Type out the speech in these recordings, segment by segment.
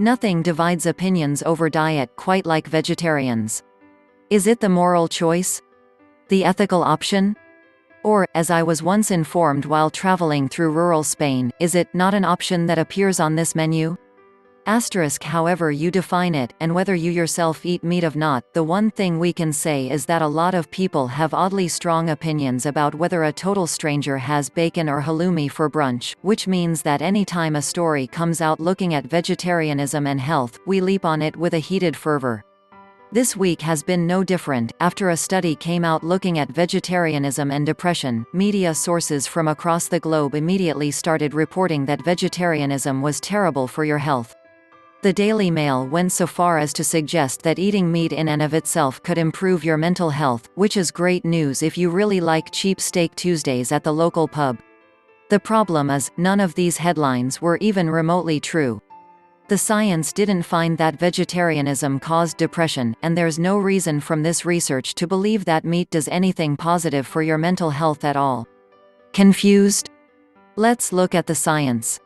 Nothing divides opinions over diet quite like vegetarians. Is it the moral choice? The ethical option? Or, as I was once informed while traveling through rural Spain, is it not an option that appears on this menu? However you define it, and whether you yourself eat meat or not, the one thing we can say is that a lot of people have oddly strong opinions about whether a total stranger has bacon or halloumi for brunch, which means that any time a story comes out looking at vegetarianism and health, we leap on it with a heated fervor. This week has been no different. After a study came out looking at vegetarianism and depression, media sources from across the globe immediately started reporting that vegetarianism was terrible for your health. The Daily Mail went so far as to suggest that eating meat in and of itself could improve your mental health, which is great news if you really like cheap steak Tuesdays at the local pub. The problem is, none of these headlines were even remotely true. The science didn't find that vegetarianism caused depression, and there's no reason from this research to believe that meat does anything positive for your mental health at all. Confused? Let's look at the science.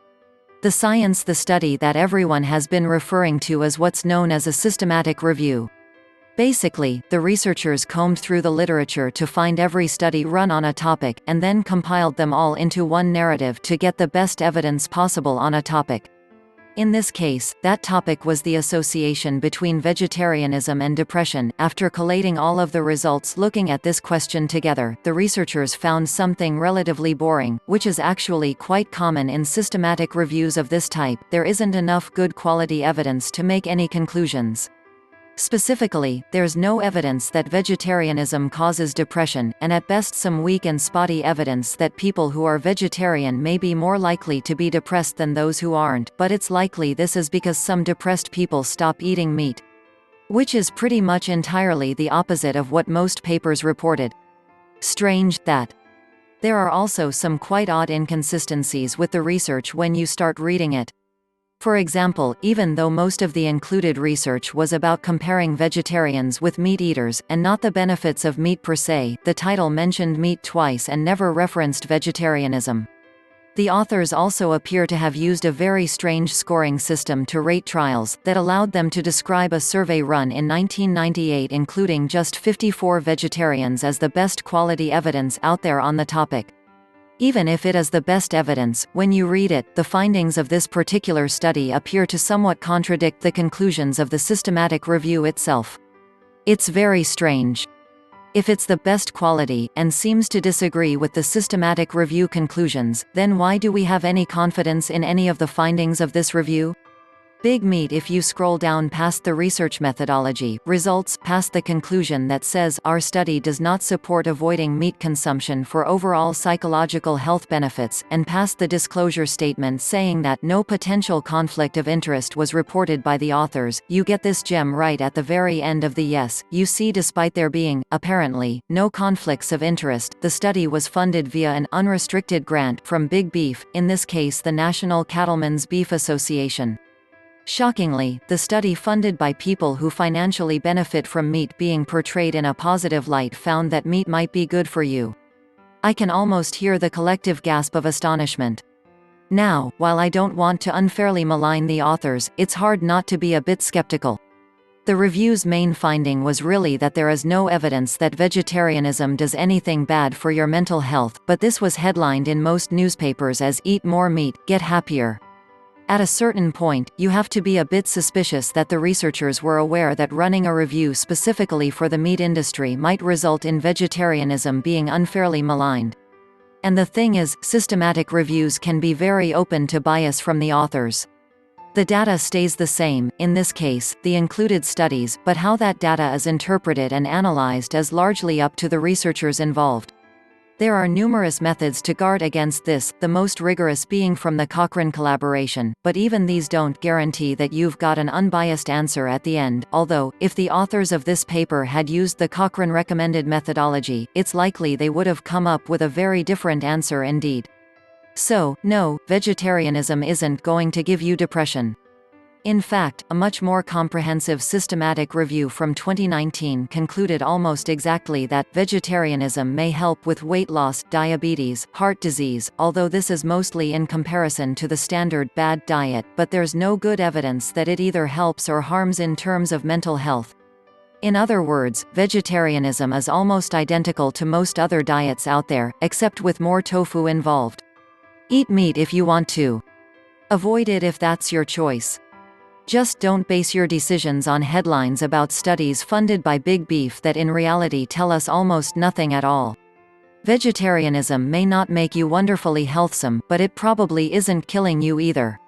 The study that everyone has been referring to is what's known as a systematic review. Basically, the researchers combed through the literature to find every study run on a topic, and then compiled them all into one narrative to get the best evidence possible on a topic. In this case, that topic was the association between vegetarianism and depression. After collating all of the results looking at this question together, the researchers found something relatively boring, which is actually quite common in systematic reviews of this type. There isn't enough good quality evidence to make any conclusions. Specifically, there's no evidence that vegetarianism causes depression, and at best some weak and spotty evidence that people who are vegetarian may be more likely to be depressed than those who aren't, but it's likely this is because some depressed people stop eating meat. Which is pretty much entirely the opposite of what most papers reported. Strange, that. There are also some quite odd inconsistencies with the research when you start reading it. For example, even though most of the included research was about comparing vegetarians with meat eaters, and not the benefits of meat per se, the title mentioned meat twice and never referenced vegetarianism. The authors also appear to have used a very strange scoring system to rate trials, that allowed them to describe a survey run in 1998 including just 54 vegetarians as the best quality evidence out there on the topic. Even if it is the best evidence, when you read it, the findings of this particular study appear to somewhat contradict the conclusions of the systematic review itself. It's very strange. If it's the best quality, and seems to disagree with the systematic review conclusions, then why do we have any confidence in any of the findings of this review? Big meat. If you scroll down past the research methodology, results, past the conclusion that says, our study does not support avoiding meat consumption for overall psychological health benefits, and past the disclosure statement saying that no potential conflict of interest was reported by the authors, you get this gem right at the very end of the yes, you see, despite there being, apparently, no conflicts of interest, the study was funded via an unrestricted grant from Big Beef, in this case the National Cattlemen's Beef Association. Shockingly, the study funded by people who financially benefit from meat being portrayed in a positive light found that meat might be good for you. I can almost hear the collective gasp of astonishment. Now, while I don't want to unfairly malign the authors, it's hard not to be a bit skeptical. The review's main finding was really that there is no evidence that vegetarianism does anything bad for your mental health, but this was headlined in most newspapers as "Eat more meat, get happier." At a certain point, you have to be a bit suspicious that the researchers were aware that running a review specifically for the meat industry might result in vegetarianism being unfairly maligned. And the thing is, systematic reviews can be very open to bias from the authors. The data stays the same, in this case, the included studies, but how that data is interpreted and analyzed is largely up to the researchers involved. There are numerous methods to guard against this, the most rigorous being from the Cochrane collaboration, but even these don't guarantee that you've got an unbiased answer at the end, although, if the authors of this paper had used the Cochrane recommended methodology, it's likely they would have come up with a very different answer indeed. So, no, vegetarianism isn't going to give you depression. In fact, a much more comprehensive systematic review from 2019 concluded almost exactly that vegetarianism may help with weight loss, diabetes, heart disease, although this is mostly in comparison to the standard bad diet, but there's no good evidence that it either helps or harms in terms of mental health. In other words, vegetarianism is almost identical to most other diets out there, except with more tofu involved. Eat meat if you want to. Avoid it if that's your choice. Just don't base your decisions on headlines about studies funded by Big Beef that in reality tell us almost nothing at all. Vegetarianism may not make you wonderfully healthsome, but it probably isn't killing you either.